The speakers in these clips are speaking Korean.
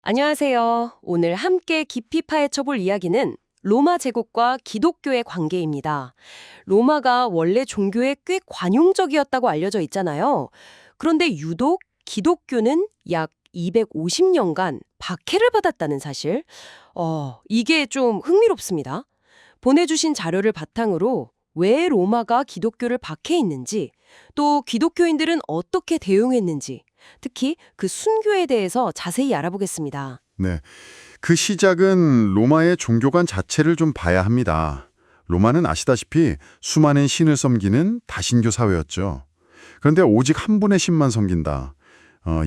안녕하세요. 오늘 함께 깊이 파헤쳐볼 이야기는 로마 제국과 기독교의 관계입니다. 로마가 원래 종교에 꽤 관용적이었다고 알려져 있잖아요. 그런데 유독 기독교는 약 250년간 박해를 받았다는 사실. 이게 좀 흥미롭습니다. 보내주신 자료를 바탕으로 왜 로마가 기독교를 박해했는지, 또 기독교인들은 어떻게 대응했는지, 특히 그 순교에 대해서 자세히 알아보겠습니다. 네. 그 시작은 로마의 종교관 자체를 좀 봐야 합니다. 로마는 아시다시피 수많은 신을 섬기는 다신교 사회였죠. 그런데 오직 한 분의 신만 섬긴다.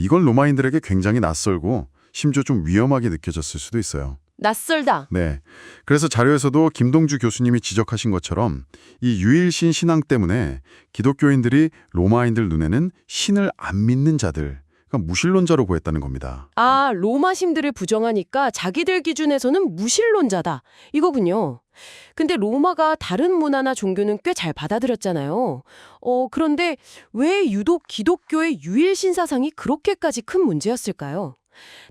이건 로마인들에게 굉장히 낯설고 심지어 좀 위험하게 느껴졌을 수도 있어요. 낯설다. 네. 그래서 자료에서도 김동주 교수님이 지적하신 것처럼 이 유일신 신앙 때문에 기독교인들이 로마인들 눈에는 신을 안 믿는 자들, 그러니까 무신론자로 보였다는 겁니다. 아, 로마 신들을 부정하니까 자기들 기준에서는 무신론자다. 이거군요. 근데 로마가 다른 문화나 종교는 꽤 잘 받아들였잖아요. 그런데 왜 유독 기독교의 유일신 사상이 그렇게까지 큰 문제였을까요?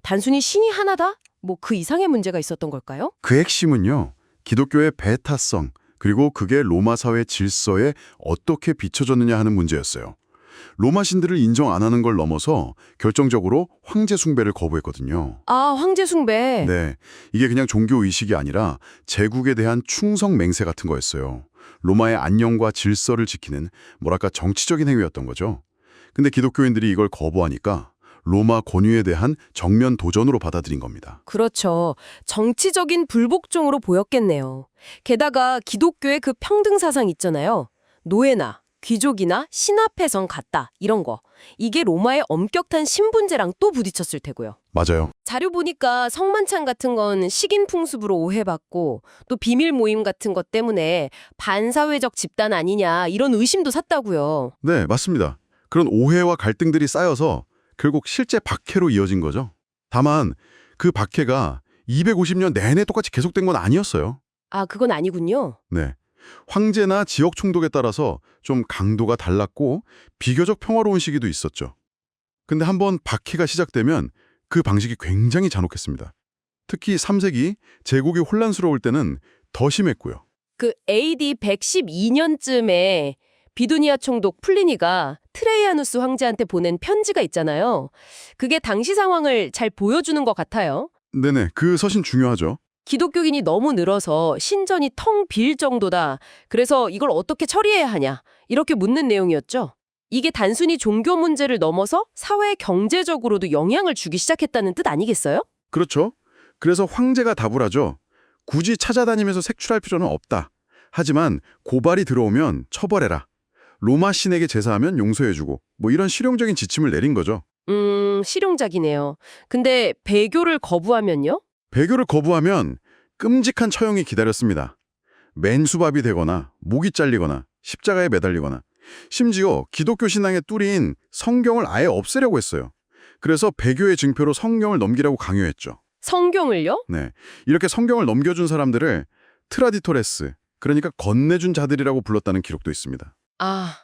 단순히 신이 하나다? 뭐 그 이상의 문제가 있었던 걸까요? 그 핵심은요, 기독교의 배타성, 그리고 그게 로마 사회 질서에 어떻게 비춰졌느냐 하는 문제였어요. 로마 신들을 인정 안 하는 걸 넘어서 결정적으로 황제 숭배를 거부했거든요. 아, 황제 숭배. 네, 이게 그냥 종교 의식이 아니라 제국에 대한 충성 맹세 같은 거였어요. 로마의 안녕과 질서를 지키는 뭐랄까 정치적인 행위였던 거죠. 근데 기독교인들이 이걸 거부하니까 로마 권위에 대한 정면 도전으로 받아들인 겁니다. 그렇죠. 정치적인 불복종으로 보였겠네요. 게다가 기독교의 그 평등 사상 있잖아요. 노예나 귀족이나 신하패성 같다 이런 거. 이게 로마의 엄격한 신분제랑 또 부딪혔을 테고요. 맞아요. 자료 보니까 성만찬 같은 건 식인 풍습으로 오해받고 또 비밀 모임 같은 것 때문에 반사회적 집단 아니냐 이런 의심도 샀다고요. 네, 맞습니다. 그런 오해와 갈등들이 쌓여서 결국 실제 박해로 이어진 거죠. 다만 그 박해가 250년 내내 똑같이 계속된 건 아니었어요. 아, 그건 아니군요. 네. 황제나 지역 총독에 따라서 좀 강도가 달랐고 비교적 평화로운 시기도 있었죠. 근데 한번 박해가 시작되면 그 방식이 굉장히 잔혹했습니다. 특히 3세기 제국이 혼란스러울 때는 더 심했고요. 그 AD 112년쯤에 비두니아 총독 플리니가 트레이아누스 황제한테 보낸 편지가 있잖아요. 그게 당시 상황을 잘 보여주는 것 같아요. 네네, 그 서신 중요하죠. 기독교인이 너무 늘어서 신전이 텅 빌 정도다. 그래서 이걸 어떻게 처리해야 하냐. 이렇게 묻는 내용이었죠. 이게 단순히 종교 문제를 넘어서 사회 경제적으로도 영향을 주기 시작했다는 뜻 아니겠어요? 그렇죠. 그래서 황제가 답을 하죠. 굳이 찾아다니면서 색출할 필요는 없다. 하지만 고발이 들어오면 처벌해라. 로마 신에게 제사하면 용서해주고 뭐 이런 실용적인 지침을 내린 거죠. 실용적이네요. 근데 배교를 거부하면요? 배교를 거부하면 끔찍한 처형이 기다렸습니다. 맨수밥이 되거나 목이 잘리거나 십자가에 매달리거나 심지어 기독교 신앙의 뚜리인 성경을 아예 없애려고 했어요. 그래서 배교의 증표로 성경을 넘기라고 강요했죠. 성경을요? 네, 이렇게 성경을 넘겨준 사람들을 트라디토레스, 그러니까 건네준 자들이라고 불렀다는 기록도 있습니다. 아,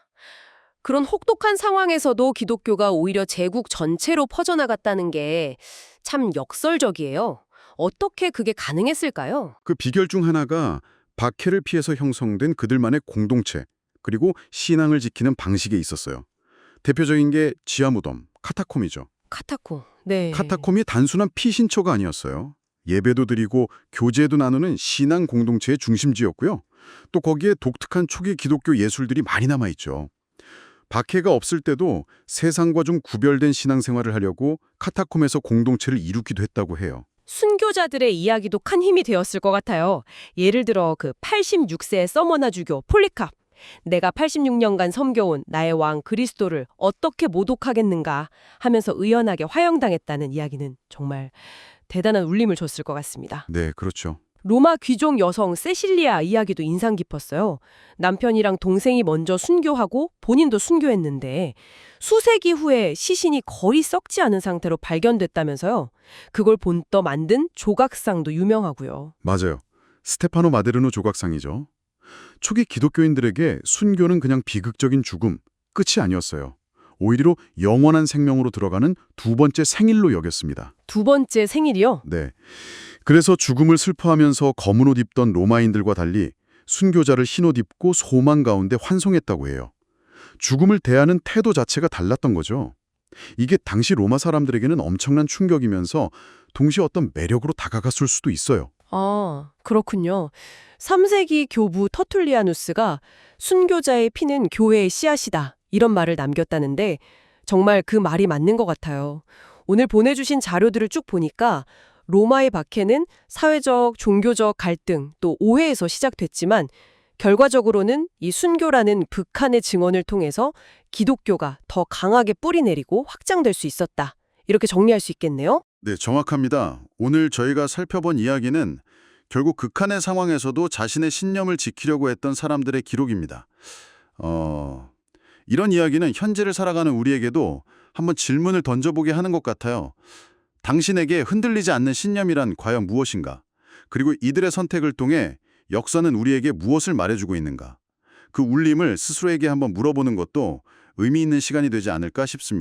그런 혹독한 상황에서도 기독교가 오히려 제국 전체로 퍼져나갔다는 게 참 역설적이에요. 어떻게 그게 가능했을까요? 그 비결 중 하나가 박해를 피해서 형성된 그들만의 공동체, 그리고 신앙을 지키는 방식에 있었어요. 대표적인 게 지하무덤, 카타콤이죠. 카타콤. 네. 카타콤이 단순한 피신처가 아니었어요. 예배도 드리고 교제도 나누는 신앙 공동체의 중심지였고요. 또 거기에 독특한 초기 기독교 예술들이 많이 남아있죠. 박해가 없을 때도 세상과 좀 구별된 신앙생활을 하려고 카타콤에서 공동체를 이루기도 했다고 해요. 순교자들의 이야기도 큰 힘이 되었을 것 같아요. 예를 들어 그 86세 서머나 주교 폴리캅. 내가 86년간 섬겨온 나의 왕 그리스도를 어떻게 모독하겠는가 하면서 의연하게 화형당했다는 이야기는 정말 대단한 울림을 줬을 것 같습니다. 네, 그렇죠. 로마 귀족 여성 세실리아 이야기도 인상 깊었어요. 남편이랑 동생이 먼저 순교하고 본인도 순교했는데 수세기 후에 시신이 거의 썩지 않은 상태로 발견됐다면서요. 그걸 본떠 만든 조각상도 유명하고요. 맞아요. 스테파노 마데르노 조각상이죠. 초기 기독교인들에게 순교는 그냥 비극적인 죽음, 끝이 아니었어요. 오히려 영원한 생명으로 들어가는 두 번째 생일로 여겼습니다. 두 번째 생일이요? 네. 그래서 죽음을 슬퍼하면서 검은 옷 입던 로마인들과 달리 순교자를 흰 옷 입고 소망 가운데 환송했다고 해요. 죽음을 대하는 태도 자체가 달랐던 거죠. 이게 당시 로마 사람들에게는 엄청난 충격이면서 동시에 어떤 매력으로 다가갔을 수도 있어요. 아, 그렇군요. 3세기 교부 터툴리아누스가 순교자의 피는 교회의 씨앗이다. 이런 말을 남겼다는데 정말 그 말이 맞는 것 같아요. 오늘 보내주신 자료들을 쭉 보니까 로마의 박해는 사회적, 종교적 갈등, 또 오해에서 시작됐지만 결과적으로는 이 순교라는 극한의 증언을 통해서 기독교가 더 강하게 뿌리내리고 확장될 수 있었다. 이렇게 정리할 수 있겠네요. 네, 정확합니다. 오늘 저희가 살펴본 이야기는 결국 극한의 상황에서도 자신의 신념을 지키려고 했던 사람들의 기록입니다. 이런 이야기는 현재를 살아가는 우리에게도 한번 질문을 던져보게 하는 것 같아요. 당신에게 흔들리지 않는 신념이란 과연 무엇인가? 그리고 이들의 선택을 통해 역사는 우리에게 무엇을 말해주고 있는가? 그 울림을 스스로에게 한번 물어보는 것도 의미 있는 시간이 되지 않을까 싶습니다.